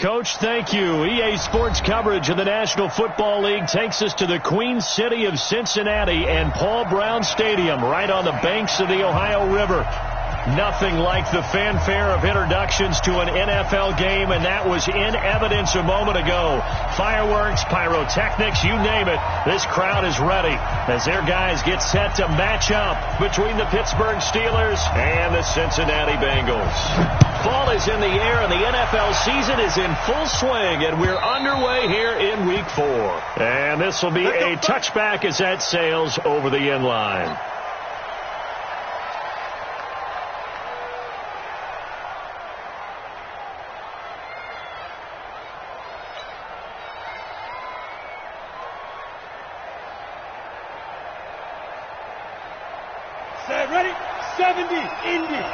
Coach, thank you. EA Sports coverage of the National Football League takes us to the Queen City of Cincinnati and Paul Brown Stadium right on the banks of the Ohio River. Nothing like the fanfare of introductions to an NFL game, and that was in evidence a moment ago. Fireworks, pyrotechnics, you name it. This crowd is ready as their guys get set to match up between the Pittsburgh Steelers and the Cincinnati Bengals. Fall is in the air, and the NFL season is in full swing, and we're underway here in Week 4. And this will be a touchback as that sails over the end line. Ready? 70, Indy.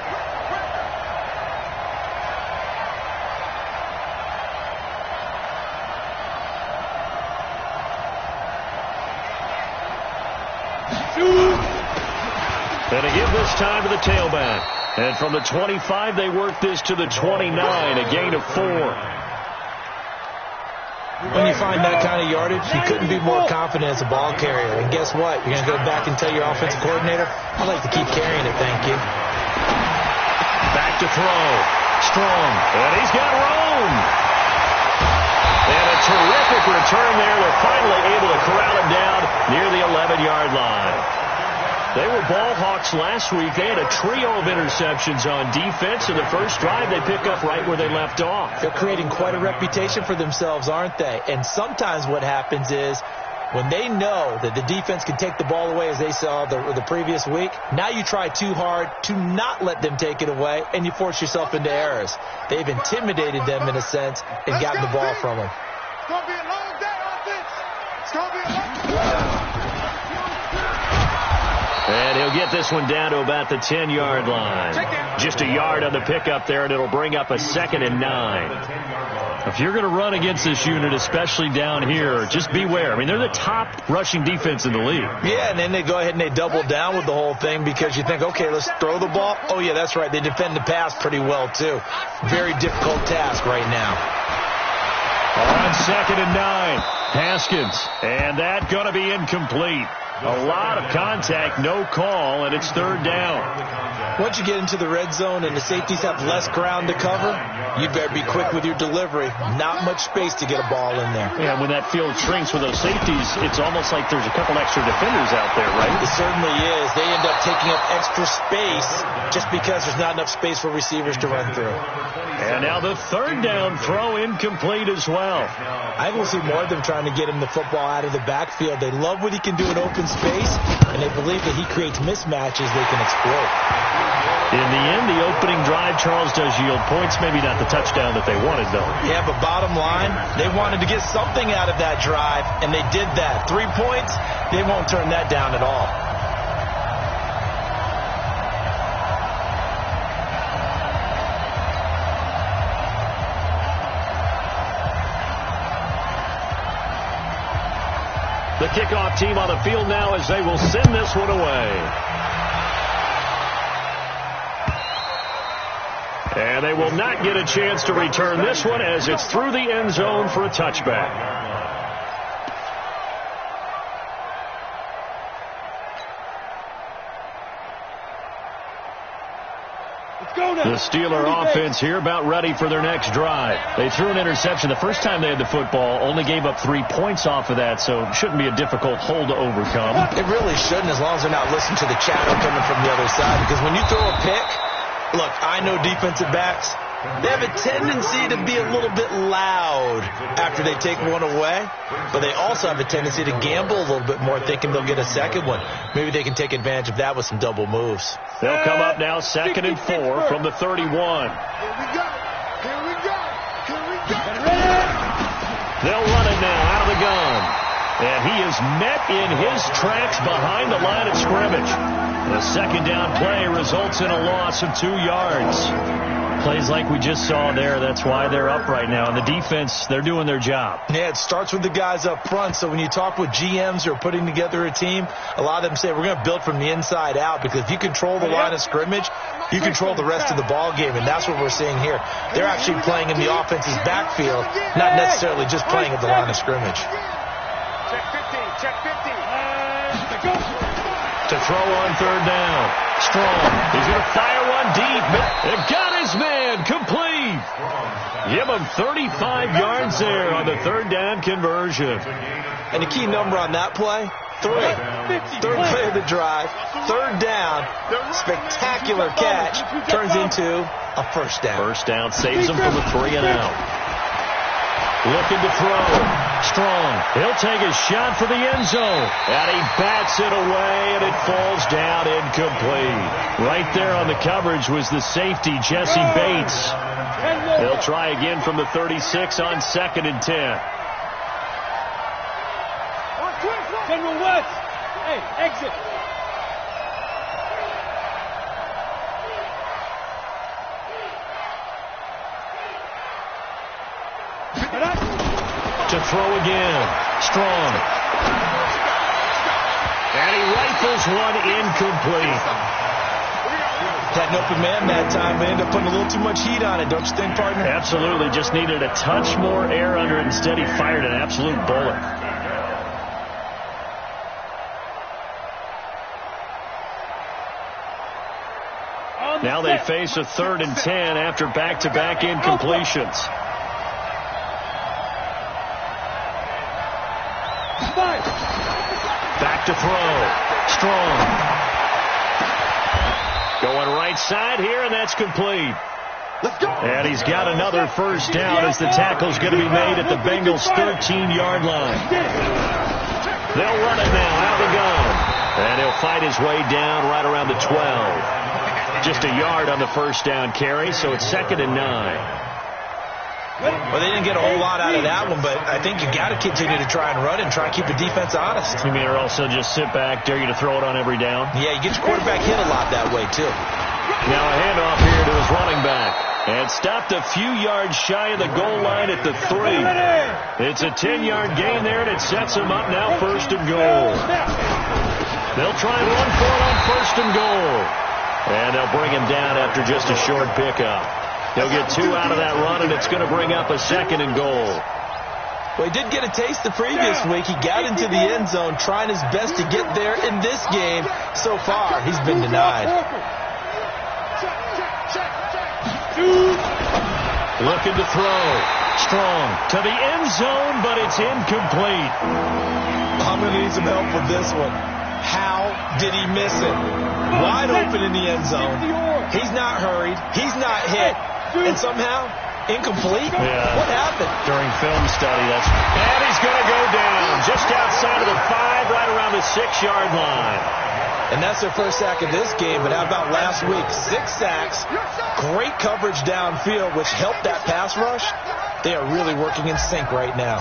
And to give this time to the tailback. And from the 25, they work this to the 29, a gain of 4. When you find that kind of yardage, you couldn't be more confident as a ball carrier. And guess what? You're going to go back and tell your offensive coordinator, I'd like to keep carrying it, thank you. Back to throw. Strong. And he's got room. And a terrific return there. They're finally able to corral him down near the 11-yard line. They were ball hawks last week. They had a trio of interceptions on defense. In the first drive, they pick up right where they left off. They're creating quite a reputation for themselves, aren't they? And sometimes what happens is when they know that the defense can take the ball away, as they saw the previous week, now you try too hard to not let them take it away, and you force yourself into errors. They've intimidated them in a sense and gotten the ball from them. It's going to be a long day on this. It's going to be a long day. And he'll get this one down to about the 10-yard line. Just a yard on the pickup there, and it'll bring up a 2nd and 9. If you're going to run against this unit, especially down here, just beware. I mean, they're the top rushing defense in the league. Yeah, and then they go ahead and they double down with the whole thing because you think, okay, let's throw the ball. Oh, yeah, that's right. They defend the pass pretty well, too. Very difficult task right now. On 2nd and 9, Haskins. And that going to be incomplete. A lot of contact, no call, and it's 3rd down. Once you get into the red zone and the safeties have less ground to cover, you better be quick with your delivery. Not much space to get a ball in there. Yeah, when that field shrinks with those safeties, it's almost like there's a couple extra defenders out there, right? It certainly is. They end up taking up extra space just because there's not enough space for receivers to run through. And now the 3rd down throw incomplete as well. I will see more of them trying to get him the football out of the backfield. They love what he can do in open space, and they believe that he creates mismatches they can exploit. In the end, the opening drive, Charles, does yield points. Maybe not the touchdown that they wanted, though. Yeah, but bottom line, they wanted to get something out of that drive, and they did that. 3 points, they won't turn that down at all. The kickoff team on the field now as they will send this one away. And they will not get a chance to return this one as it's through the end zone for a touchback. The Steeler offense here about ready for their next drive. They threw an interception the first time they had the football, only gave up 3 points off of that, so it shouldn't be a difficult hole to overcome. It really shouldn't, as long as they're not listening to the chatter coming from the other side, because when you throw a pick, look, I know defensive backs, they have a tendency to be a little bit loud after they take one away, but they also have a tendency to gamble a little bit more, thinking they'll get a second one. Maybe they can take advantage of that with some double moves. They'll come up now 2nd and 4 from the 31. Here we go. Here we go. Here we go. They'll run it now out of the gun. And he is met in his tracks behind the line of scrimmage. The second down play results in a loss of 2 yards. Plays like we just saw there, that's why they're up right now. And the defense, they're doing their job. Yeah, it starts with the guys up front. So when you talk with GMs who are putting together a team, a lot of them say we're going to build from the inside out, because if you control the line of scrimmage, you control the rest of the ball game, and that's what we're seeing here. They're actually playing in the offense's backfield, not necessarily just playing at the line of scrimmage. Check 15, check 15. To throw on third down. Strong. He's going to fire one deep. It got his man. Complete. Give him 35 yards there on the third down conversion. And the key number on that play, 3. Third play of the drive. Third down. Spectacular catch. Turns into a first down. First down saves him from a 3 and out. Looking to throw. Strong. He'll take a shot for the end zone. And he bats it away, and it falls down incomplete. Right there on the coverage was the safety, Jesse Bates. They'll try again from the 36 on 2nd and 10. General West. Hey, exit. To throw again. Strong. And he rifles one incomplete. Had an open man that time, but ended up putting a little too much heat on it, don't you think, partner? Absolutely. Just needed a touch more air under it. Instead, he fired an absolute bullet. Now they face a 3rd and 10 after back-to-back incompletions. Back to throw. Strong. Going right side here, and that's complete. And he's got another first down as the tackle's going to be made at the Bengals' 13-yard line. They'll run it now out of the gun. And he'll fight his way down right around the 12. Just a yard on the first down carry, so it's 2nd and 9. Well, they didn't get a whole lot out of that one, but I think you got to continue to try and run and try and keep the defense honest. You mean, or also just sit back, dare you to throw it on every down? Yeah, you get your quarterback hit a lot that way, too. Now a handoff here to his running back. And stopped a few yards shy of the goal line at the 3. It's a 10-yard gain there, and it sets him up now 1st and goal. They'll try and run for it on 1st and goal. And they'll bring him down after just a short pickup. He'll get 2 out of that run, and it's going to bring up a 2nd and goal. Well, he did get a taste the previous week. He got into the end zone trying his best to get there in this game. So far, he's been denied. Looking to throw. Strong to the end zone, but it's incomplete. I'm going to need some help with this one. How did he miss it? Wide open in the end zone. He's not hurried. He's not hit. And somehow, incomplete? Yeah. What happened? During film study, and he's going to go down just outside of the 5, right around the 6-yard line. And that's their first sack of this game, but how about last week? 6 sacks, great coverage downfield, which helped that pass rush. They are really working in sync right now.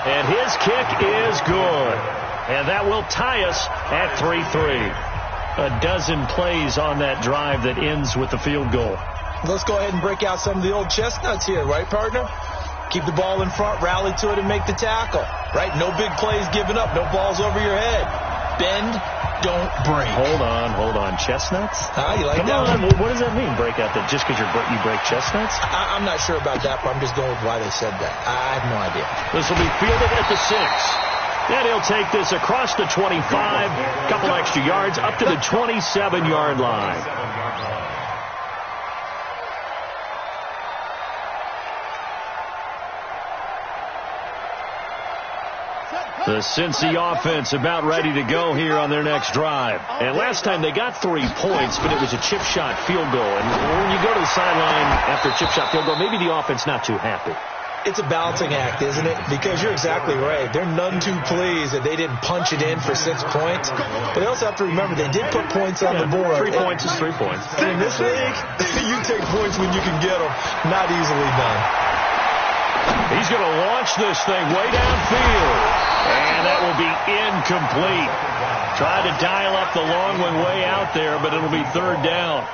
And his kick is good. And that will tie us at 3-3. A dozen plays on that drive that ends with the field goal. Let's go ahead and break out some of the old chestnuts here, right, partner? Keep the ball in front, rally to it, and make the tackle. Right? No big plays given up, no balls over your head. Bend, don't break. Hold on. Chestnuts? You like Come that on. one? What does that mean, break out that just because you break chestnuts? I'm not sure about that, but I'm just going with why they said that. I have no idea. This will be fielded at the 6. And he'll take this across the 25, couple extra yards, up to the 27-yard line. The Cincy offense about ready to go here on their next drive. And last time they got 3 points, but it was a chip shot field goal. And when you go to the sideline after a chip shot field goal, maybe the offense not too happy. It's a balancing act, isn't it? Because you're exactly right. They're none too pleased that they didn't punch it in for 6 points. But they also have to remember they did put points on the board. 3 points is 3 points. And in this league, you take points when you can get them. Not easily done. He's going to launch this thing way downfield. And that will be incomplete. Tried to dial up the long one way out there, but it'll be third down.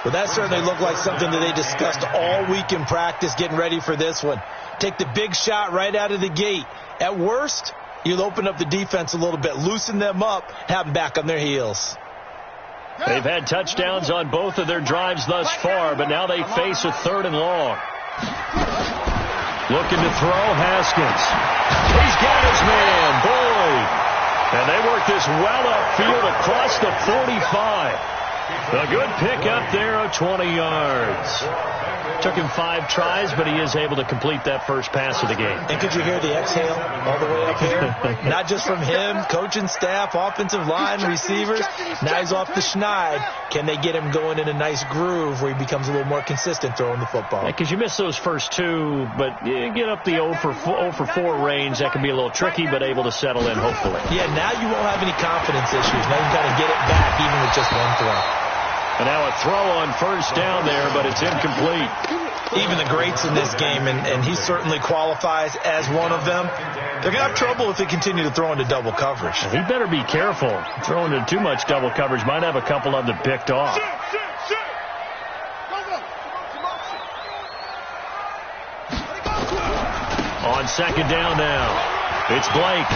Well, that certainly looked like something that they discussed all week in practice getting ready for this one. Take the big shot right out of the gate. At worst, you'll open up the defense a little bit, loosen them up, have them back on their heels. They've had touchdowns on both of their drives thus far, but now they face a third and long. Looking to throw, Haskins. He's got his man, Boyd. And they work this well upfield across the 45. A good pickup there of 20 yards. Took him 5 tries, but he is able to complete that first pass of the game. And could you hear the exhale all the way up here? Not just from him, coaching staff, offensive line, receivers. Now he's off the schneid. Can they get him going in a nice groove where he becomes a little more consistent throwing the football? Because you miss those first 2, but you get up the 0 for 4 range. That can be a little tricky, but able to settle in, hopefully. Yeah, now you won't have any confidence issues. Now you kind of get it back even with just one throw. And now a throw on first down there, but it's incomplete. Even the greats in this game, and he certainly qualifies as one of them, they're going to have trouble if they continue to throw into double coverage. He better be careful. Throwing into too much double coverage might have a couple of them picked off. On second down now, it's Blake.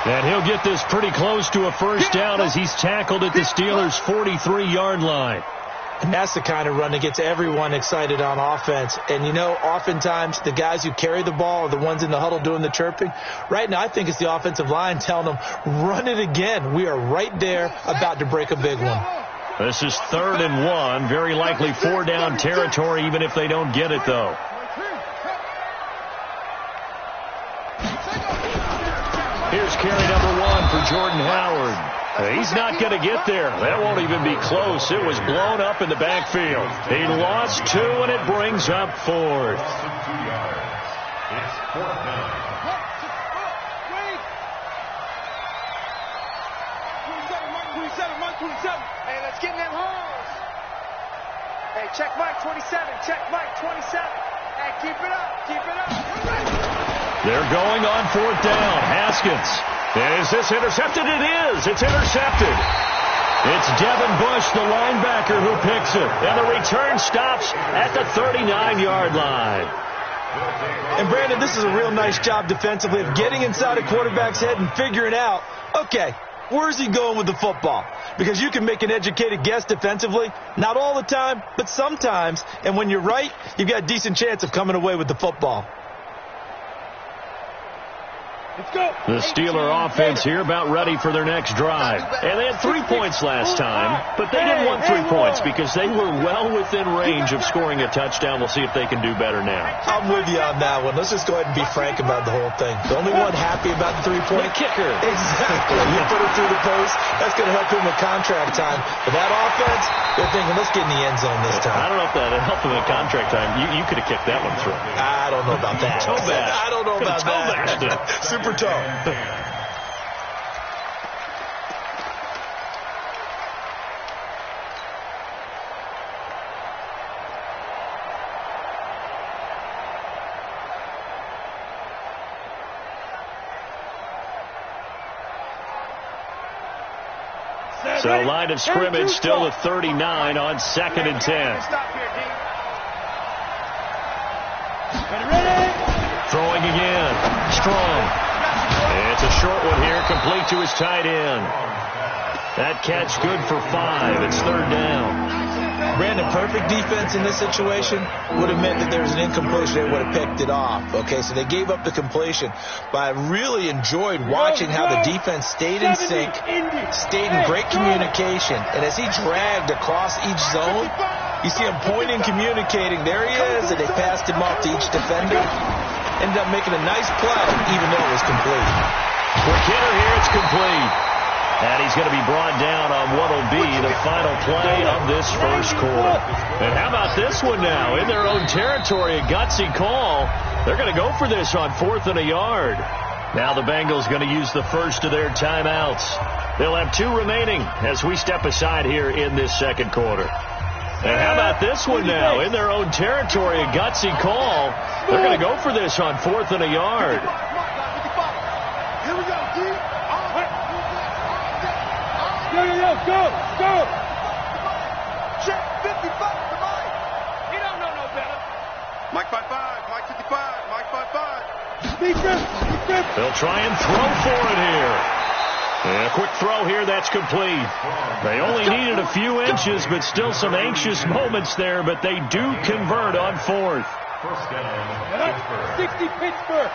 And he'll get this pretty close to a first down as he's tackled at the Steelers' 43-yard line. And that's the kind of run that gets everyone excited on offense. And, you know, oftentimes the guys who carry the ball are the ones in the huddle doing the chirping. Right now, I think it's the offensive line telling them, run it again. We are right there about to break a big one. This is 3rd and 1. Very likely 4-down territory, even if they don't get it, though. Here's carry number 1 for Jordan Howard. He's not going to get there. That won't even be close. It was blown up in the backfield. He lost 2, and it brings up 4th. Hey, let's get in them holes. Hey, check Mike 27. Check Mike 27. Hey, keep it up. Keep it up. They're going on 4th down. Haskins. Is this intercepted? It is. It's intercepted. It's Devin Bush, the linebacker, who picks it. And the return stops at the 39-yard line. And, Brandon, this is a real nice job defensively of getting inside a quarterback's head and figuring out, okay, where's he going with the football? Because you can make an educated guess defensively. Not all the time, but sometimes. And when you're right, you've got a decent chance of coming away with the football. The Steeler offense here about ready for their next drive. And they had 3 points last time, but they didn't want 3 points because they were well within range of scoring a touchdown. We'll see if they can do better now. I'm with you on that one. Let's just go ahead and be frank about the whole thing. The only one happy about the 3-point kicker. Exactly. You put it through the post. That's going to help him with contract time. But that offense, they're thinking, let's get in the end zone this time. I don't know if that helped him in contract time. You could have kicked that one through. I don't know about that. Toe bash. I don't know about that. Super toe. So line of scrimmage still at 39 on 2nd and 10. Throwing again. Strong. It's a short one here, complete to his tight end. That catch good for 5. It's 3rd down. Brandon, perfect defense in this situation would have meant that there was an incompletion. They would have picked it off. Okay, so they gave up the completion. But I really enjoyed watching how the defense stayed in sync, stayed in great communication. And as he dragged across each zone, you see him pointing, communicating. There he is, and they passed him off to each defender. Ended up making a nice play, even though it was complete. Quick hitter here, it's complete. And he's going to be brought down on what will be the final play of this first quarter. And how about this one now? In their own territory, a gutsy call. They're going to go for this on 4th and a yard. Now the Bengals going to use the first of their timeouts. They'll have 2 remaining as we step aside here in this second quarter. And how about this one now? In their own territory, a gutsy call. They're going to go for this on 4th and a yard. Here we go, D. Go. Check 55 to Mike. He don't know no better. Mike 55, Mike 55, Mike 55. Defense. They'll try and throw for it here. And a quick throw here, that's complete. They only needed a few inches, but still some anxious moments there, but they do convert on 4th. 60 Pittsburgh.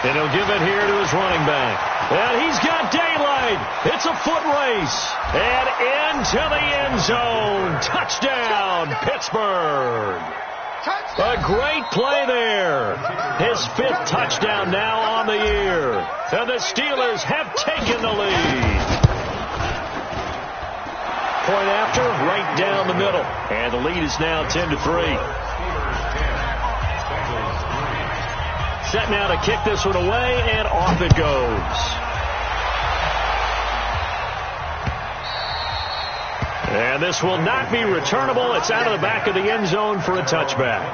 And he'll give it here to his running back. And he's got daylight. It's a foot race. And into the end zone. Touchdown, Pittsburgh. A great play there. His 5th touchdown now on the year. And the Steelers have taken the lead. Point after, right down the middle. And the lead is now 10-3. Set now to kick this one away, and off it goes. And this will not be returnable. It's out of the back of the end zone for a touchback.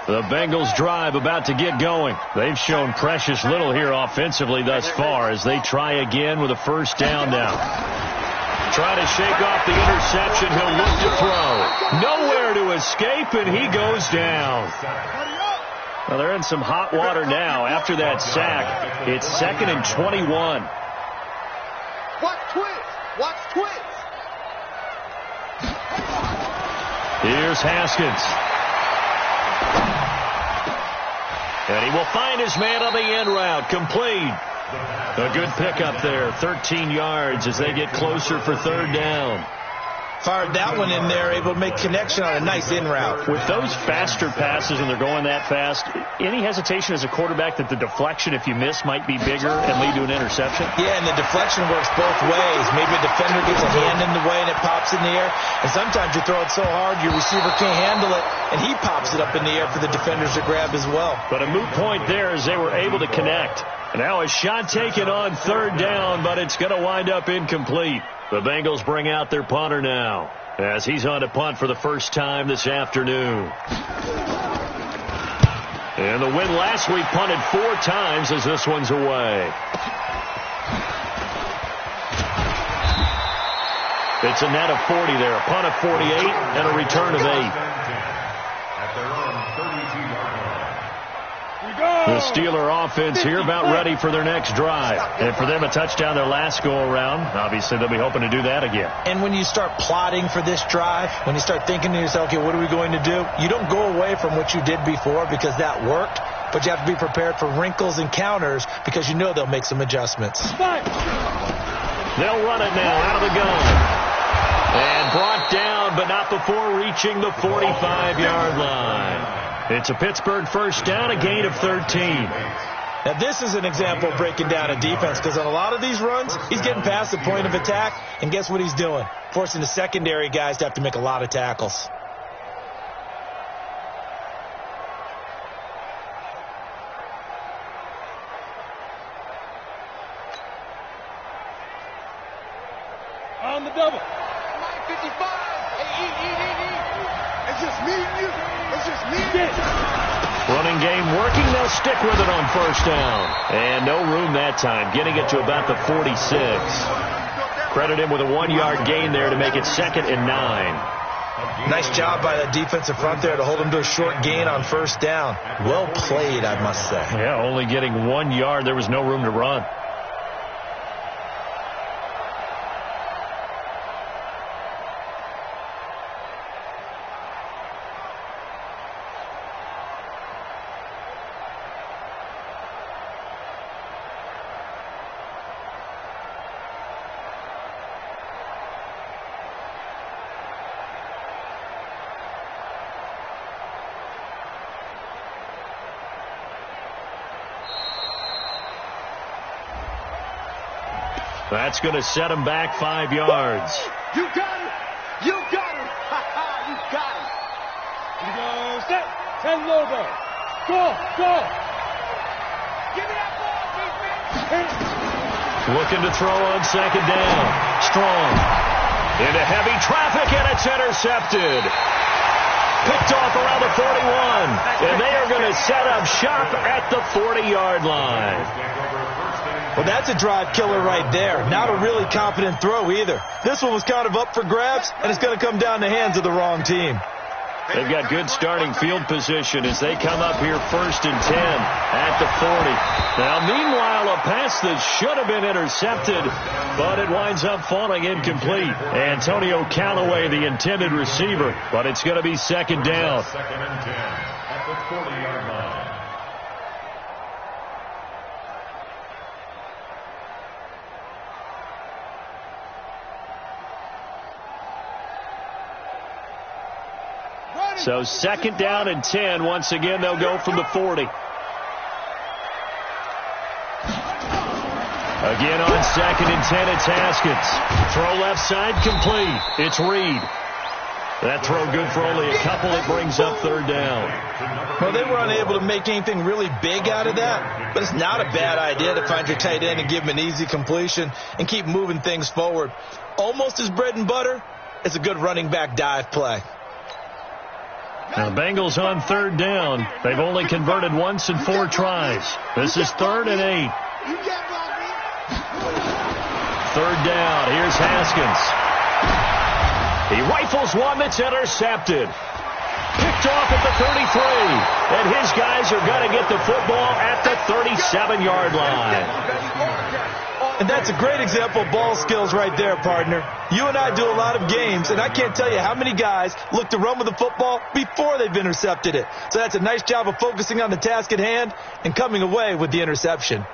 The Bengals drive about to get going. They've shown precious little here offensively thus far as they try again with a first down now. Trying to shake off the interception. He'll look to throw. Nowhere to escape, and he goes down. Well, they're in some hot water now after that sack. It's 2nd and 21. Watch twins. Watch twins. Here's Haskins. And he will find his man on the end route. Complete. A good pickup there, 13 yards as they get closer for 3rd down. Fired that one in there, able to make connection on a nice in route. With those faster passes and they're going that fast, any hesitation as a quarterback that the deflection, if you miss, might be bigger and lead to an interception? Yeah, and the deflection works both ways. Maybe a defender gets a hand in the way and it pops in the air. And sometimes you throw it so hard your receiver can't handle it, and he pops it up in the air for the defenders to grab as well. But a moot point there as they were able to connect. Now a shot taken on 3rd down, but it's going to wind up incomplete. The Bengals bring out their punter now as he's on to punt for the first time this afternoon. And the win last week punted 4 times as this one's away. It's a net of 40 there, a punt of 48 and a return of 8. The Steeler offense here about ready for their next drive. And for them, a touchdown their last go-around. Obviously, they'll be hoping to do that again. And when you start plotting for this drive, when you start thinking to yourself, okay, what are we going to do? You don't go away from what you did before because that worked, but you have to be prepared for wrinkles and counters because you know they'll make some adjustments. They'll run it now out of the gun. And brought down, but not before reaching the 45-yard line. It's a Pittsburgh first down, a gain of 13. Now, this is an example of breaking down a defense because on a lot of these runs, he's getting past the point of attack, and guess what he's doing? Forcing the secondary guys to have to make a lot of tackles. On the double. 55. Hey, It's just me and you. It's just me and you. Running game working. They'll stick with it on first down. And no room that time. Getting it to about the 46. Credit him with a 1-yard gain there to make it 2nd and 9. Nice job by the defensive front there to hold him to a short gain on first down. Well played, I must say. Yeah, only getting 1 yard. There was no room to run. That's going to set him back 5 yards. You got it. And low ball. Go. Give me that ball, defense. Looking to throw on second down. Strong. Into heavy traffic, and it's intercepted. Picked off around the 41. And they are going to set up shop at the 40-yard line. Well, that's a drive killer right there. Not a really confident throw either. This one was kind of up for grabs, and it's going to come down the hands of the wrong team. They've got good starting field position as they come up here 1st and 10 at the 40. Now, meanwhile, a pass that should have been intercepted, but it winds up falling incomplete. Antonio Callaway, the intended receiver, but it's going to be second down. 2nd and 10 at the 40-yard line. So 2nd down and 10. Once again, they'll go from the 40. Again on 2nd and 10, it's Haskins. Throw left side, complete. It's Reed. That throw good for only a couple. It brings up 3rd down. Well, they were unable to make anything really big out of that, but it's not a bad idea to find your tight end and give him an easy completion and keep moving things forward. Almost his bread and butter. It's a good running back dive play. Now, the Bengals on 3rd down. They've only converted once in 4 tries. This is 3rd and 8. 3rd down. Here's Haskins. He rifles one that's intercepted. Picked off at the 33. And his guys are going to get the football at the 37-yard line. And that's a great example of ball skills right there, partner. You and I do a lot of games, and I can't tell you how many guys look to run with the football before they've intercepted it. So that's a nice job of focusing on the task at hand and coming away with the interception.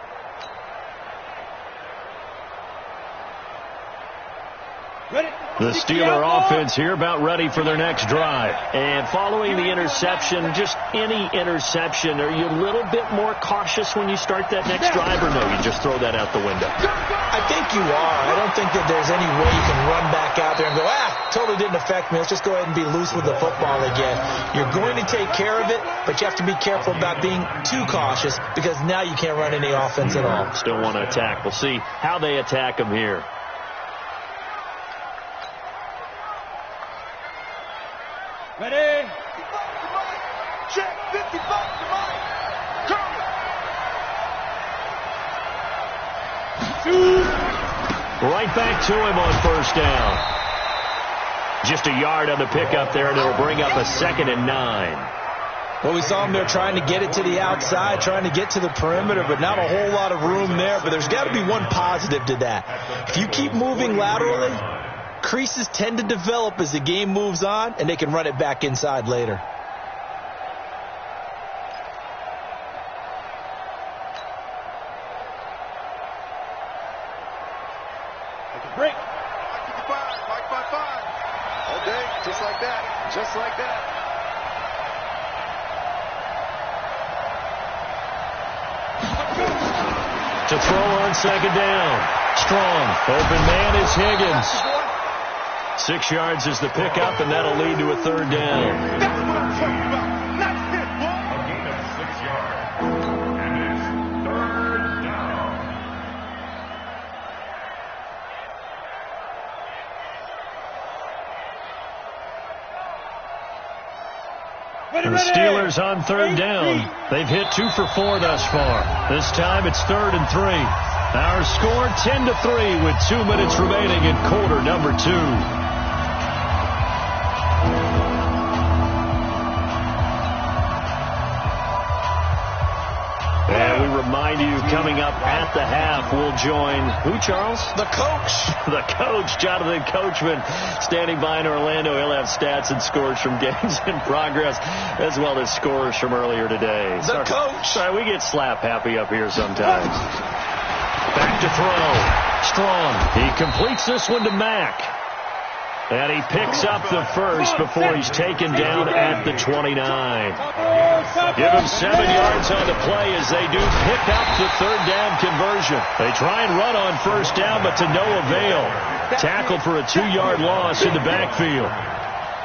The Steeler offense here about ready for their next drive. And following the interception, just any interception, are you a little bit more cautious when you start that next drive, or no, you just throw that out the window? I think you are. I don't think that there's any way you can run back out there and go, totally didn't affect me. Let's just go ahead and be loose with the football again. You're going to take care of it, but you have to be careful about being too cautious because now you can't run any offense at all. Still want to attack. We'll see how they attack them here. Ready? Check 55 to Mike. Right back to him on 1st down. Just a yard on the pickup there, and it'll bring up a 2nd and 9. Well, we saw him there trying to get it to the outside, trying to get to the perimeter, but not a whole lot of room there. But there's got to be one positive to that. If you keep moving laterally, creases tend to develop as the game moves on, and they can run it back inside later. Break. Mike by 5. All day, just like that. Just like that. To throw on 2nd down. Strong. Open man is Higgins. 6 yards is the pickup, and that'll lead to a 3rd down. That's what I'm talking about. Not hit, boy. A gain of 6 yards. And it's 3rd down. The Steelers on 3rd down. They've hit 2 for 4 thus far. This time it's 3rd and 3. Our score 10-3 with 2 minutes remaining in quarter number 2. And we remind you, coming up at the half, we'll join who, Charles? The coach. The coach, Jonathan Coachman, standing by in Orlando. He'll have stats and scores from games in progress, as well as scores from earlier today. The coach. Sorry, we get slap happy up here sometimes. Back to throw. Strong. He completes this one to Mack. And he picks up the first before he's taken down at the 29. Give him 7 yards on the play as they do pick up the 3rd down conversion. They try and run on 1st down, but to no avail. Tackled for a 2-yard loss in the backfield.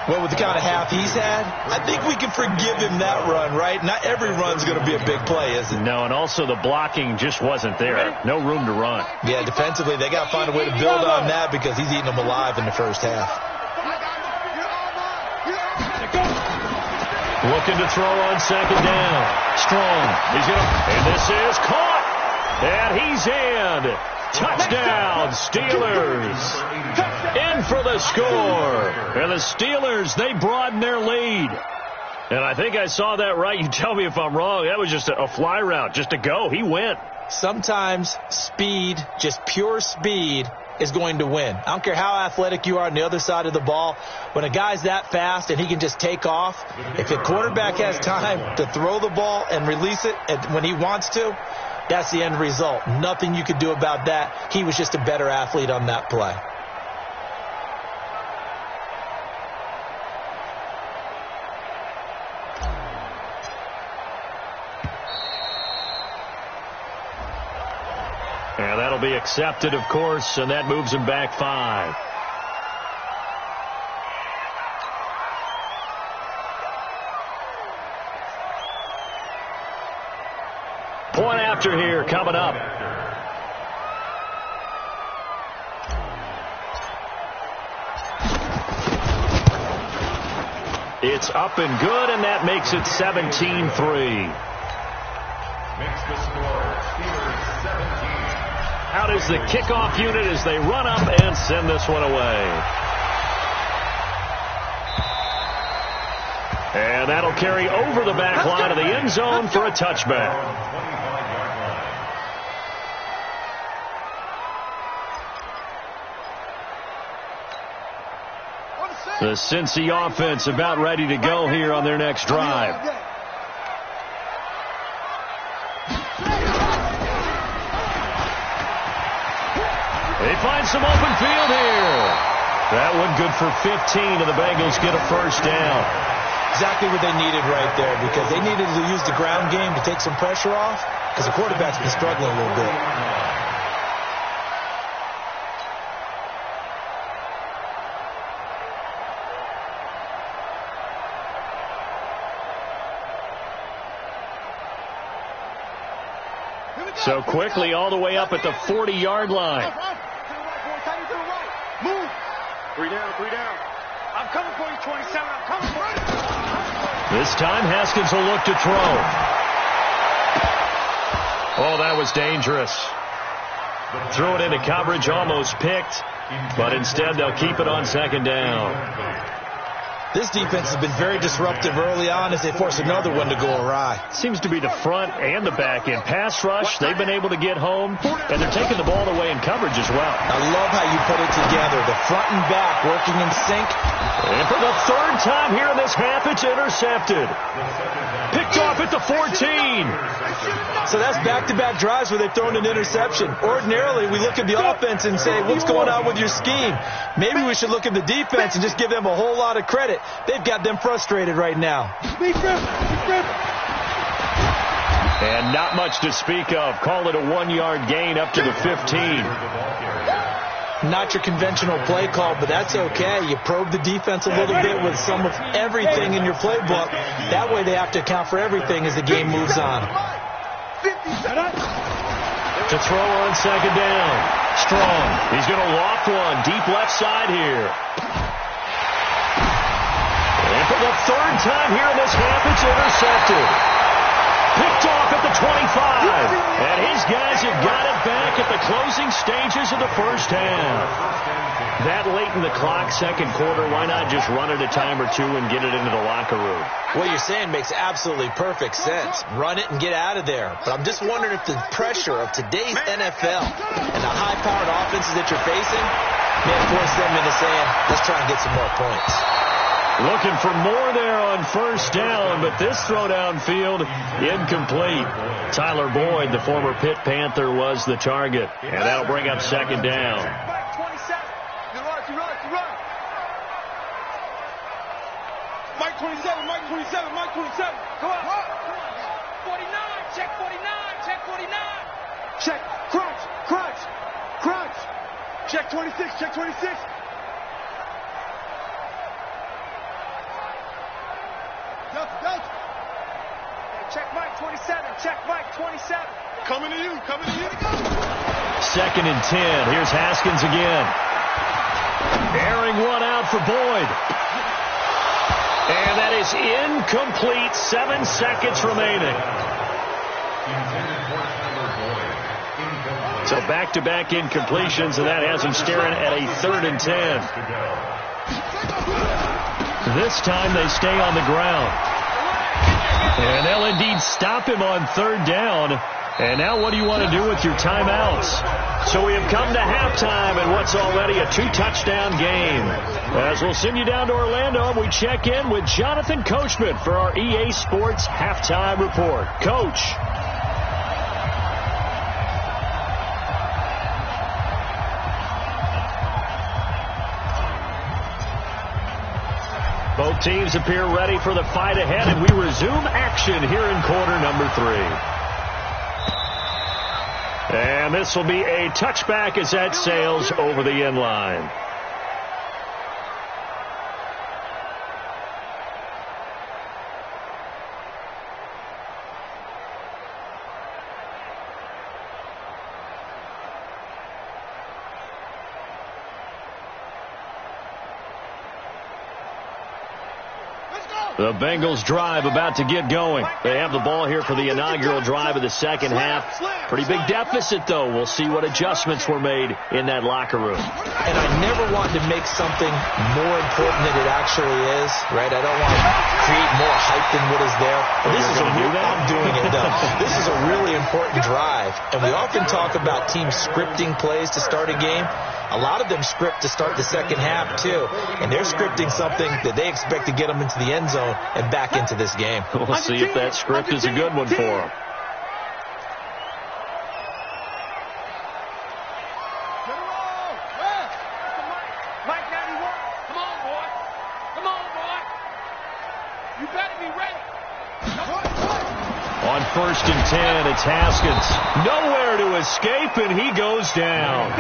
Well, with the kind of half he's had, I think we can forgive him that run, right? Not every run's going to be a big play, is it? No, and also the blocking just wasn't there. No room to run. Yeah, defensively, they got to find a way to build on that because he's eating them alive in the first half. Looking to throw on second down. Strong. He's going to, and this is caught. And he's in. Touchdown, Steelers. In for the score. And the Steelers, they broaden their lead. And I think I saw that right. You tell me if I'm wrong. That was just a fly route, just a go. He went. Sometimes speed, just pure speed, is going to win. I don't care how athletic you are on the other side of the ball. When a guy's that fast and he can just take off, if the quarterback has time to throw the ball and release it when he wants to, that's the end result. Nothing you could do about that. He was just a better athlete on that play. And that'll be accepted, of course, and that moves him back 5. Point after here coming up. It's up and good, and that makes it 17-3. Makes the score Steelers 17. Out is the kickoff unit as they run up and send this one away. And that'll carry over the back line of the end zone for a touchback. The Cincy offense about ready to go here on their next drive. They find some open field here. That one good for 15, and the Bengals get a first down. Exactly what they needed right there, because they needed to use the ground game to take some pressure off, because the quarterback's been struggling a little bit. So quickly all the way up at the 40-yard line. Move. 3 down, 3 down. I'm coming for you, 27. I'm coming for you. This time Haskins will look to throw. Oh, that was dangerous. Threw it into coverage, almost picked, but instead they'll keep it on second down. This defense has been very disruptive early on as they force another one to go awry. Seems to be the front and the back end. Pass rush, they've been able to get home, and they're taking the ball away in coverage as well. I love how you put it together. The front and back working in sync. And for the third time here in this half, it's intercepted. Picked off at the 14. So that's back-to-back drives where they've thrown an interception. Ordinarily, we look at the offense and say, what's going on with your scheme? Maybe we should look at the defense and just give them a whole lot of credit. They've got them frustrated right now. And not much to speak of. Call it a 1-yard gain up to the 15. Not your conventional play call, but that's okay. You probe the defense a little bit with some of everything in your playbook. That way they have to account for everything as the game moves on. To throw on second down. Strong. He's going to loft one deep left side here. And for the third time here in this half, it's intercepted. Picked off at the 25. And his guys have got it back at the closing stages of the first half. That late in the clock, second quarter, why not just run it a time or two and get it into the locker room? What you're saying makes absolutely perfect sense. Run it and get out of there. But I'm just wondering if the pressure of today's NFL and the high-powered offenses that you're facing may force them into saying, let's try and get some more points. Looking for more there on first down, but this throw downfield incomplete. Tyler Boyd, the former Pitt Panther, was the target, and that'll bring up second down. Mike 27, Mike 27, Mike 27. Come on. 49, check 49, check 49. Check, crunch, crunch, crunch. Check 26, check 26. 27. Coming to you. Second and 10. Here's Haskins again. Airing one out for Boyd. And that is incomplete. 7 seconds remaining. So back-to-back incompletions, and that has him staring at a 3rd and 10. This time they stay on the ground. And they'll indeed stop him on 3rd down. And now what do you want to do with your timeouts? So we have come to halftime in what's already a 2-touchdown game. As we'll send you down to Orlando, we check in with Jonathan Coachman for our EA Sports Halftime Report. Coach. Both teams appear ready for the fight ahead, and we resume action here in quarter number 3. And this will be a touchback as that sails over the end line. The Bengals drive about to get going. They have the ball here for the inaugural drive of the second half. Pretty big deficit, though. We'll see what adjustments were made in that locker room. And I never want to make something more important than it actually is, right? I don't want to create more hype than what is there. I'm doing it, though. This is a really important drive. And we often talk about teams scripting plays to start a game. A lot of them script to start the second half, too. And they're scripting something that they expect to get them into the end zone and back into this game. We'll see if that script is a good one for them. Mike 91. Come on, boy. Come on, boy. You better be ready. On 1st and 10, it's Haskins. Nowhere to escape, and he goes down.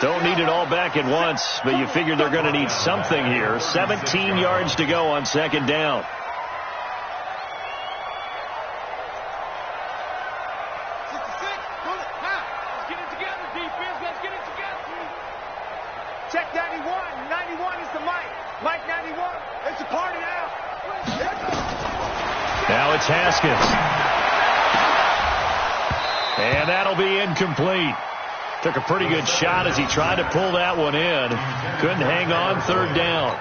Don't need it all back at once, but you figure they're going to need something here. 17 yards to go on 2nd down. Let's get it together, defense. Let's get it together. Check 91. 91 is the Mike. Mike 91. It's a party now. Now it's Haskins. And that'll be incomplete. Took a pretty good shot as he tried to pull that one in. Couldn't hang on 3rd down.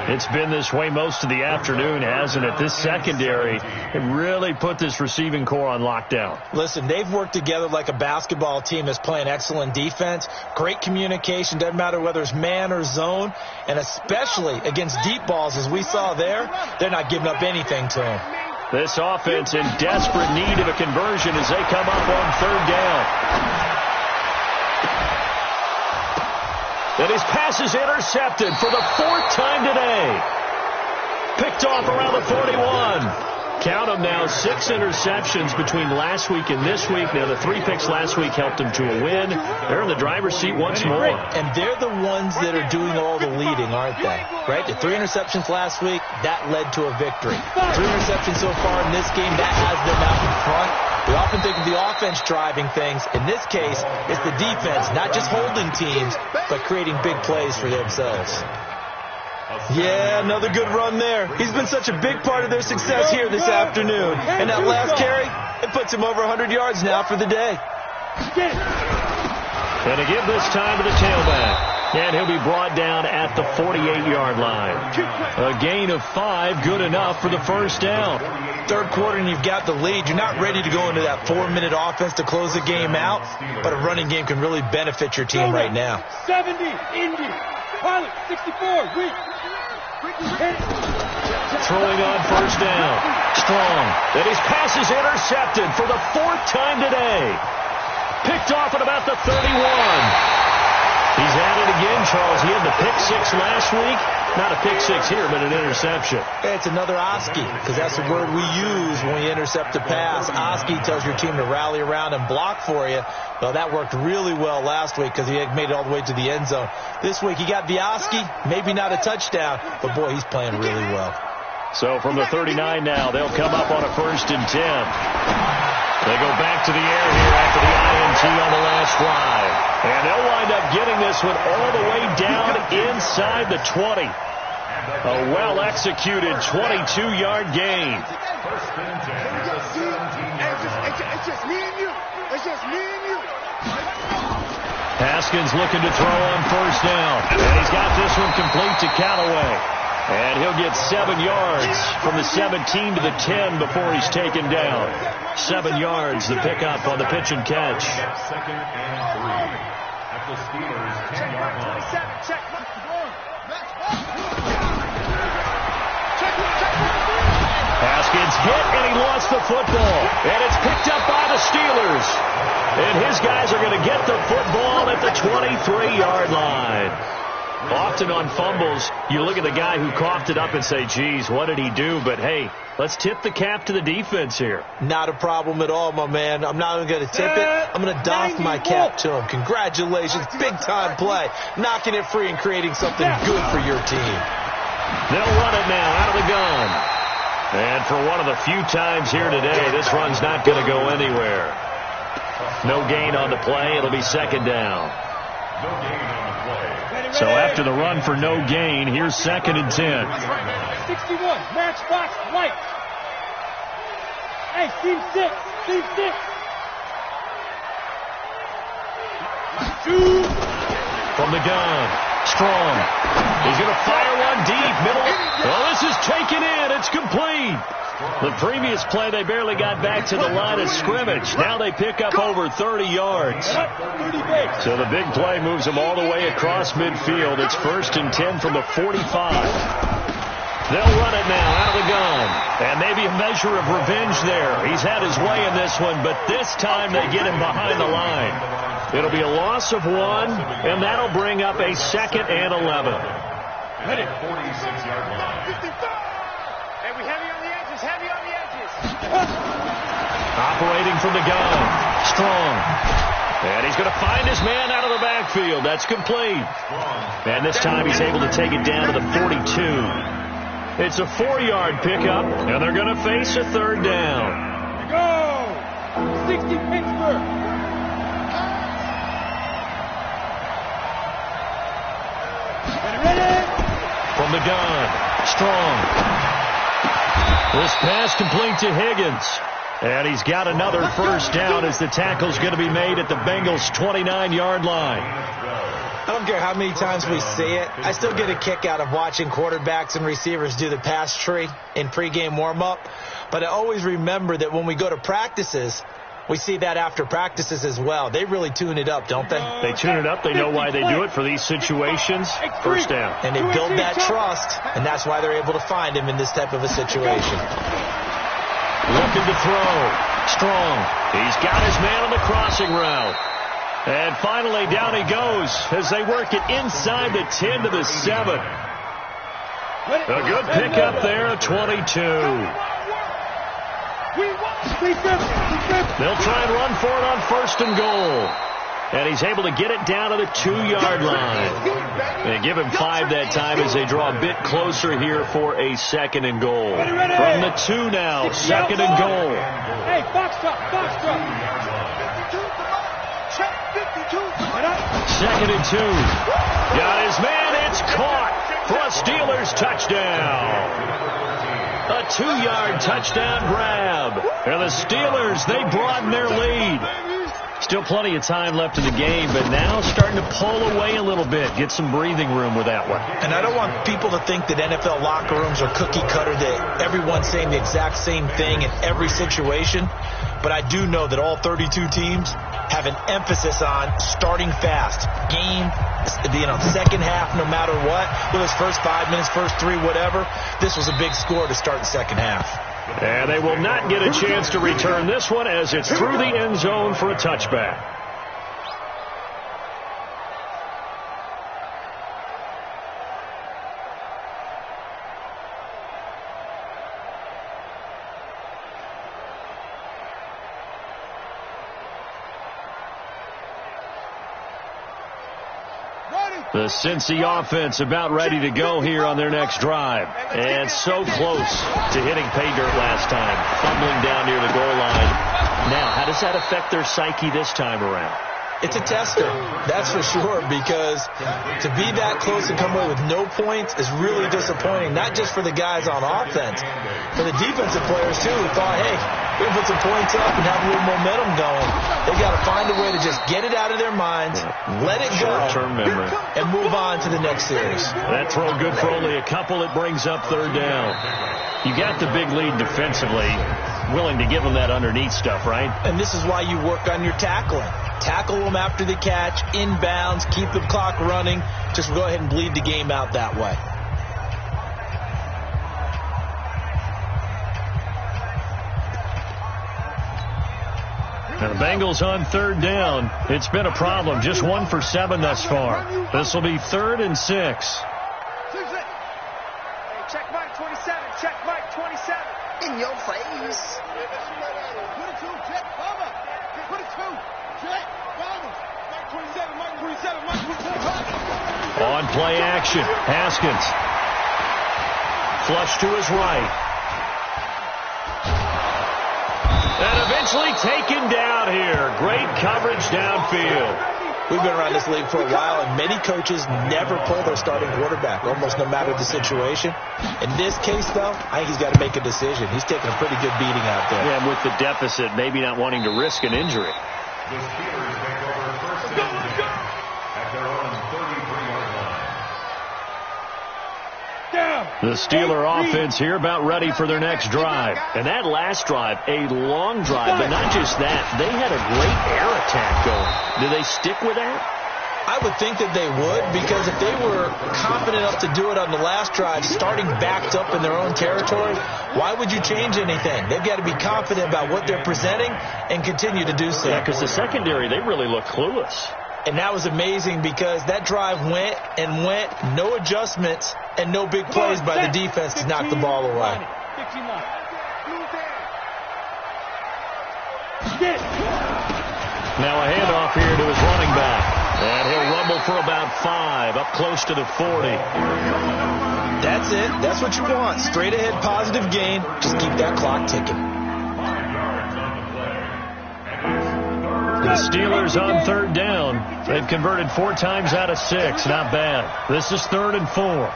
It's been this way most of the afternoon, hasn't it? This secondary really put this receiving core on lockdown. Listen, they've worked together like a basketball team that's playing excellent defense. Great communication. Doesn't matter whether it's man or zone. And especially against deep balls, as we saw there, they're not giving up anything to him. This offense in desperate need of a conversion as they come up on 3rd down. And his pass is intercepted for the 4th time today. Picked off around the 41. Count them now, 6 interceptions between last week and this week. Now, the 3 picks last week helped them to a win. They're in the driver's seat once more. And they're the ones that are doing all the leading, aren't they? Right? The 3 interceptions last week, that led to a victory. 3 interceptions so far in this game, that has them out in front. We often think of the offense driving things. In this case, it's the defense, not just holding teams, but creating big plays for themselves. Yeah, another good run there. He's been such a big part of their success here this afternoon. And that last carry, it puts him over 100 yards now for the day. And to give this time to the tailback. And he'll be brought down at the 48-yard line. A gain of 5, good enough for the 1st down. 3rd quarter and you've got the lead. You're not ready to go into that 4-minute offense to close the game out, but a running game can really benefit your team right now. 70, Indy. Pilot, 64, weak. Throwing on 1st down. Strong. And his pass is intercepted for the 4th time today. Picked off at about the 31. He's at it again, Charles. He had the pick 6 last week. Not a pick 6 here, but an interception. It's another Oski, because that's the word we use when we intercept a pass. Oski tells your team to rally around and block for you. Well, that worked really well last week because he had made it all the way to the end zone. This week he got the Oski, maybe not a touchdown, but boy, he's playing really well. So from the 39 now, they'll come up on a 1st and 10. They go back to the air here after the INT on the last drive. And they'll wind up getting this one all the way down inside the 20. A well-executed 22-yard gain. It's just me and you. It's just me and you. Haskins looking to throw on 1st down. And he's got this one complete to Callaway. And he'll get 7 yards from the 17 to the 10 before he's taken down. 7 yards, the pickup on the pitch and catch. 2nd and 3 at the Steelers' 10-yard line. Haskins hit, and he lost the football. And it's picked up by the Steelers. And his guys are going to get the football at the 23-yard line. Often on fumbles, you look at the guy who coughed it up and say, geez, what did he do? But, hey, let's tip the cap to the defense here. Not a problem at all, my man. I'm not even going to tip it. I'm going to doff my cap to him. Congratulations. Big-time play. Knocking it free and creating something good for your team. They'll run it now out of the gun. And for one of the few times here today, this run's not going to go anywhere. No gain on the play. It'll be 2nd down. No gain on the play. So after the run for no gain, here's 2nd and 10. 61, matchbox, white. Hey, team 6, team 6. 2. From the gun, Strong. He's going to fire one deep, middle. Well, this is taken in. It's complete. The previous play, they barely got back to the line of scrimmage. Now they pick up over 30 yards. So the big play moves them all the way across midfield. It's 1st and 10 from the 45. They'll run it now out of the gun. And maybe a measure of revenge there. He's had his way in this one, but this time they get him behind the line. It'll be a loss of 1, and that'll bring up a 2nd and 11. 46-yard line. Hey, we heavy on the edges, heavy on the edges. Operating from the gun, Strong. And he's going to find his man out of the backfield. That's complete. And this time he's able to take it down to the 42. It's a 4-yard pickup, and they're going to face a 3rd down. Go! 60 Pittsburgh. Ready? From the gun, Strong. This pass complete to Higgins. And he's got another 1st down as the tackle's going to be made at the Bengals' 29-yard line. I don't care how many times we see it. I still get a kick out of watching quarterbacks and receivers do the pass tree in pregame warm-up. But I always remember that when we go to practices, we see that after practices as well. They really tune it up, don't they? They tune it up. They know why they do it for these situations. 1st down. And they build that trust, and that's why they're able to find him in this type of a situation. Looking to throw. Strong. He's got his man on the crossing route. And finally, down he goes as they work it inside the 10 to the 7. A good pickup there, 22. They'll try and run for it on 1st and goal. And he's able to get it down to the 2-yard line. They give him 5 that time as they draw a bit closer here for a 2nd and goal. From the 2 now, 2nd and goal. Hey, box drop, box drop. 2nd and 2. Got his man, it's caught for a Steelers touchdown. A 2-yard touchdown grab. And the Steelers, they broaden their lead. Still plenty of time left in the game, but now starting to pull away a little bit. Get some breathing room with that one. And I don't want people to think that NFL locker rooms are cookie cutter, that everyone's saying the exact same thing in every situation. But I do know that all 32 teams have an emphasis on starting fast. Game, second half, no matter what. Whether it's first 5 minutes, first 3, whatever. This was a big score to start the second half. And they will not get a chance to return this one as it's through the end zone for a touchback. Ready? The Cincy offense about ready to go here on their next drive. And so close to hitting pay dirt last time, fumbling down near the goal line. Now, how does that affect their psyche this time around? It's a tester, that's for sure, because to be that close and come away with no points is really disappointing, not just for the guys on offense, for the defensive players, too, who thought, hey, we can put some points up and have a little momentum going. They got to find a way to just get it out of their minds, let it go, short-term memory, and move on to the next series. That throw good for only a couple. It brings up third down. You got the big lead defensively, willing to give them that underneath stuff, right? And this is why you work on your tackling. Tackle them after the catch, inbounds, keep the clock running. Just go ahead and bleed the game out that way. Now the Bengals on third down. It's been a problem. Just 1 for 7 thus far. This will be 3rd and 6. Hey, check Mike 27. Check Mike 27. In your face. On play action, Haskins. Flush to his right. And eventually taken down here. Great coverage downfield. We've been around this league for a while, and many coaches never pull their starting quarterback, almost no matter the situation. In this case, though, I think he's got to make a decision. He's taking a pretty good beating out there. Yeah, and with the deficit, maybe not wanting to risk an injury. The Steelers take over first and 10 at their own 33-yard line. The Steeler offense here about ready for their next drive. And that last drive, a long drive, but not just that. They had a great air attack going. Do they stick with that? I would think that they would, because if they were confident enough to do it on the last drive, starting backed up in their own territory, why would you change anything? They've got to be confident about what they're presenting and continue to do so. Yeah, because the secondary, they really look clueless. And that was amazing because that drive went and went, no adjustments and no big plays by the defense to knock the ball away. Now a handoff here to his running back. And he'll rumble for about 5, up close to the 40. That's it. That's what you want. Straight ahead, positive gain. Just keep that clock ticking. 5 yards on the play. And The Steelers on third down. They've converted 4 times out of 6. Not bad. This is 3rd and 4.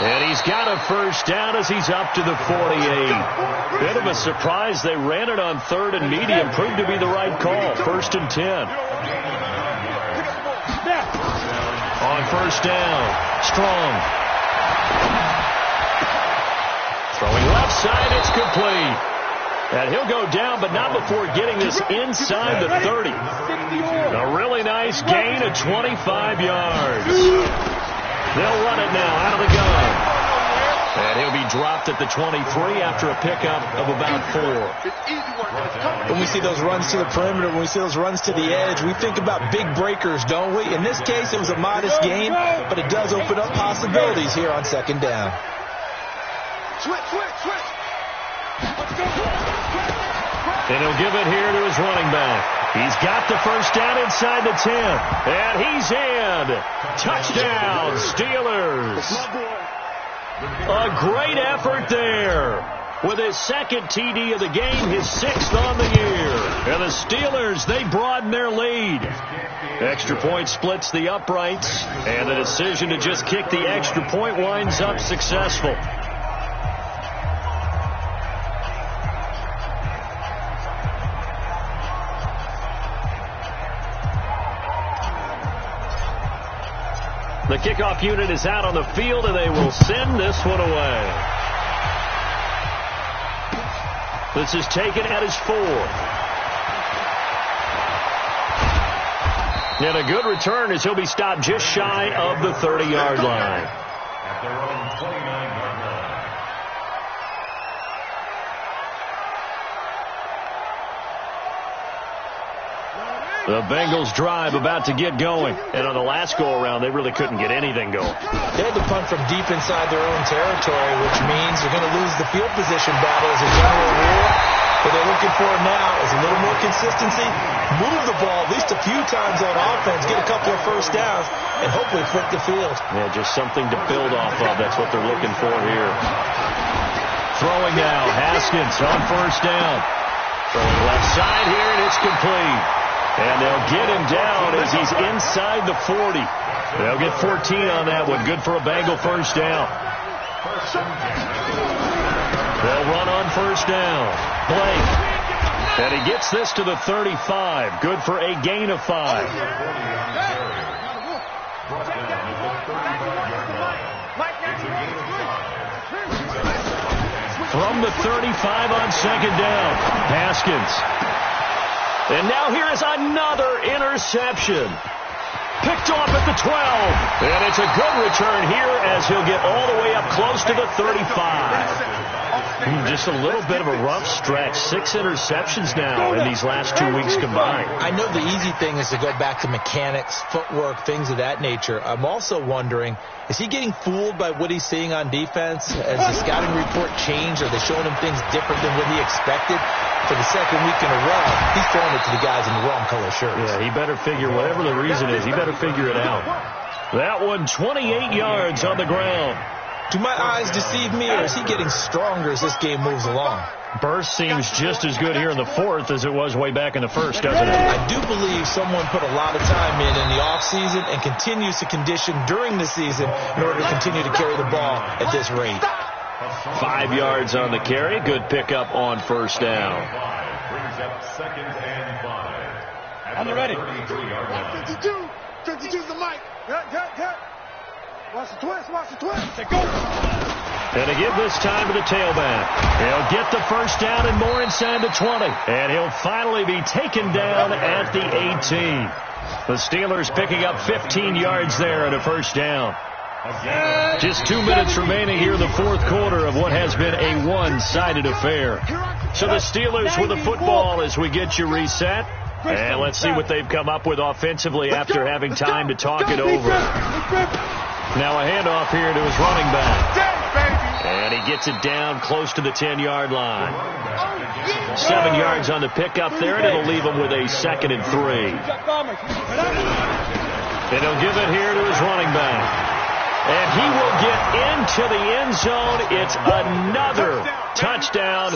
And he's got a first down as he's up to the 48. Bit of a surprise. They ran it on 3rd and medium. Proved to be the right call. 1st and 10. On first down, Strong. Throwing left side, it's complete. And he'll go down, but not before getting this inside the 30. A really nice gain of 25 yards. They'll run it now out of the gun. And he'll be dropped at the 23 after a pickup of about 4. When we see those runs to the perimeter, when we see those runs to the edge, we think about big breakers, don't we? In this case, it was a modest gain, but it does open up possibilities here on 2nd down. And he'll give it here to his running back. He's got the first down inside the 10. And he's in. Touchdown, Steelers. A great effort there. With his 2nd TD of the game, his 6th on the year. And the Steelers, they broaden their lead. Extra point splits the uprights. And the decision to just kick the extra point winds up successful. The kickoff unit is out on the field, and they will send this one away. This is taken at his 4. And a good return as he'll be stopped just shy of the 30-yard line. at their own 29-yard line. The Bengals drive about to get going. And on the last go-around, they really couldn't get anything going. They had to punt from deep inside their own territory, which means you're going to lose the field position battle as a general rule. What they're looking for now is a little more consistency, move the ball at least a few times on offense, get a couple of first downs, and hopefully flip the field. Yeah, just something to build off of. That's what they're looking for here. Throwing now, Haskins on first down. Throwing left side here, and it's complete. And they'll get him down as he's inside the 40. They'll get 14 on that one. Good for a Bengal first down. They'll run on first down. Blake. And he gets this to the 35. Good for a gain of 5. From the 35 on second down. Haskins. And now here is another interception. Picked off at the 12. And it's a good return here as he'll get all the way up close to the 35. Just a little bit of a rough stretch. 6 interceptions now in these last 2 weeks combined. I know the easy thing is to go back to mechanics, footwork, things of that nature. I'm also wondering, is he getting fooled by what he's seeing on defense? Has the scouting report changed? Are they showing him things different than what he expected? For the second week in a row, he's throwing it to the guys in the wrong color shirts. Yeah, he better figure, whatever the reason is, he better figure it out. That one, 28 yards on the ground. Do my eyes deceive me, or is he getting stronger as this game moves along? Burst seems just as good here in the fourth as it was way back in the first, doesn't it? I do believe someone put a lot of time in the offseason and continues to condition during the season in order to continue to carry the ball at this rate. 5 yards on the carry. Good pickup on first down. Brings up second and 5. On the ready. 52. 52's the mic. Yeah. Watch the twist. Say go. And to give this time to the tailback. He'll get the first down and more inside the 20. And he'll finally be taken down at the 18. The Steelers picking up 15 yards there at a first down. Just 2 minutes remaining here in the fourth quarter of what has been a one-sided affair. So the Steelers with the football as we get you reset. And let's see what they've come up with offensively after having time to talk it over. Now a handoff here to his running back. And he gets it down close to the 10-yard line. 7 yards on the pickup there, and it'll leave him with a 2nd and 3. And he'll give it here to his running back. And he will get into the end zone. It's another touchdown.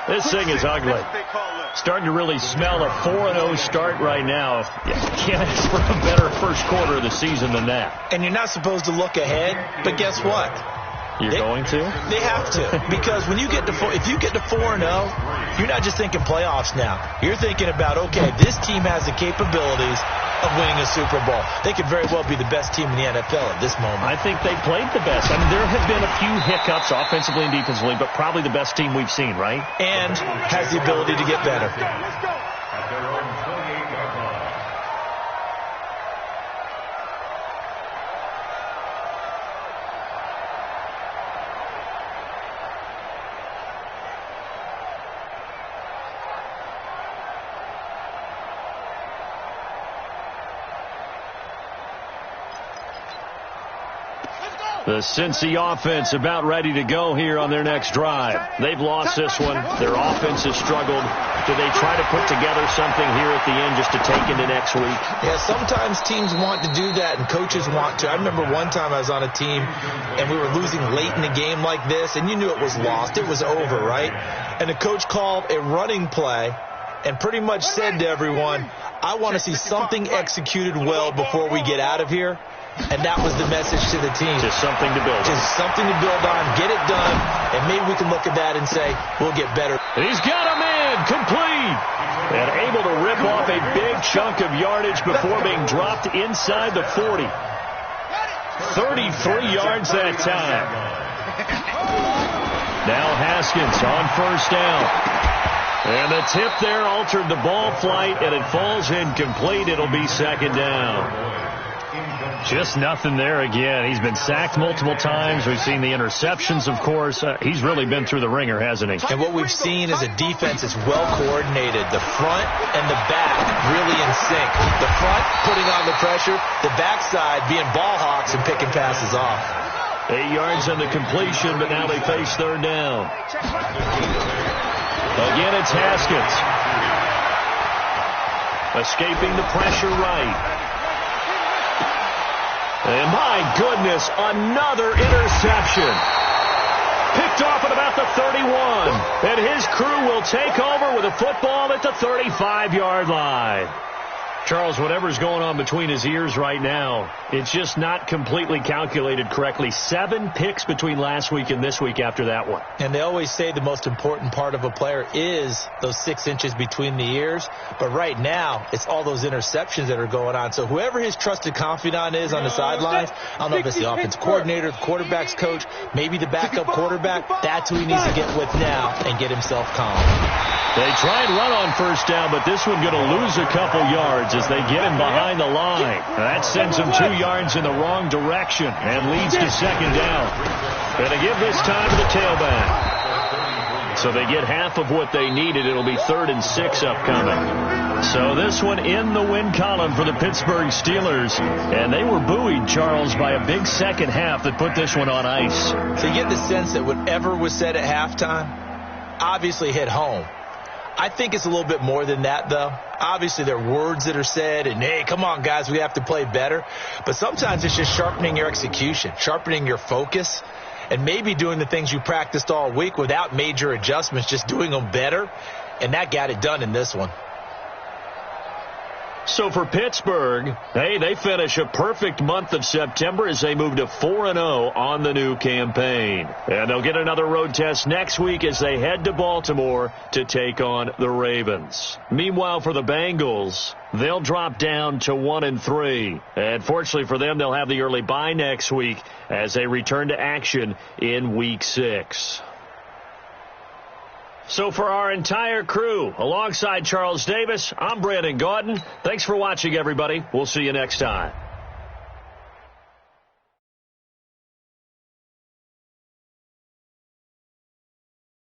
This thing is ugly. Starting to really smell a 4-0 start right now. You can't ask for a better first quarter of the season than that. And you're not supposed to look ahead, but guess what? You're going to? They have to. Because when you get to if you get to 4-0, you're not just thinking playoffs now. You're thinking about, okay, this team has the capabilities of winning a Super Bowl. They could very well be the best team in the NFL at this moment. I think they played the best. I mean, there have been a few hiccups offensively and defensively, but probably the best team we've seen, right? And has the ability to get better. At their own 28-yard line. The Cincy offense about ready to go here on their next drive. They've lost this one. Their offense has struggled. Do they try to put together something here at the end just to take into next week? Yeah, sometimes teams want to do that and coaches want to. I remember one time I was on a team and we were losing late in a game like this, and you knew it was lost. It was over, right? And the coach called a running play and pretty much said to everyone, I want to see something executed well before we get out of here. And that was the message to the team. Just something to build on. Just something to build on, get it done, and maybe we can look at that and say, we'll get better. He's got a man complete. And able to rip off a big chunk of yardage before being dropped inside the 40. 33 yards that time. Now Haskins on first down. And the tip there altered the ball flight, and it falls incomplete. It'll be second down. Just nothing there again. He's been sacked multiple times. We've seen the interceptions, of course. He's really been through the ringer, hasn't he? And what we've seen is a defense that's well coordinated. The front and the back really in sync. The front putting on the pressure, the backside being ball hawks and picking passes off. 8 yards on the completion, but now they face third down. Again, it's Haskins. Escaping the pressure right. And my goodness, another interception. Picked off at about the 31. And his crew will take over with a football at the 35-yard line. Charles, whatever's going on between his ears right now, it's just not completely calculated correctly. 7 picks between last week and this week after that one. And they always say the most important part of a player is those 6 inches between the ears. But right now, it's all those interceptions that are going on. So whoever his trusted confidant is on the sidelines, I don't know if it's the offensive coordinator, the quarterback's coach, maybe the backup quarterback, that's who he needs to get with now and get himself calm. They try and run on first down, but this one going to lose a couple yards as they get him behind the line. That sends him 2 yards in the wrong direction and leads to second down. Going to give this time to the tailback. So they get half of what they needed. It'll be 3rd and 6 upcoming. So this one in the win column for the Pittsburgh Steelers. And they were buoyed, Charles, by a big second half that put this one on ice. So you get the sense that whatever was said at halftime obviously hit home. I think it's a little bit more than that, though. Obviously, there are words that are said, and, hey, come on, guys, we have to play better. But sometimes it's just sharpening your execution, sharpening your focus, and maybe doing the things you practiced all week without major adjustments, just doing them better. And that got it done in this one. So for Pittsburgh, hey, they finish a perfect month of September as they move to 4-0 on the new campaign. And they'll get another road test next week as they head to Baltimore to take on the Ravens. Meanwhile, for the Bengals, they'll drop down to 1-3. And fortunately for them, they'll have the early bye next week as they return to action in Week 6. So for our entire crew, alongside Charles Davis, I'm Brandon Gaudin. Thanks for watching, everybody. We'll see you next time.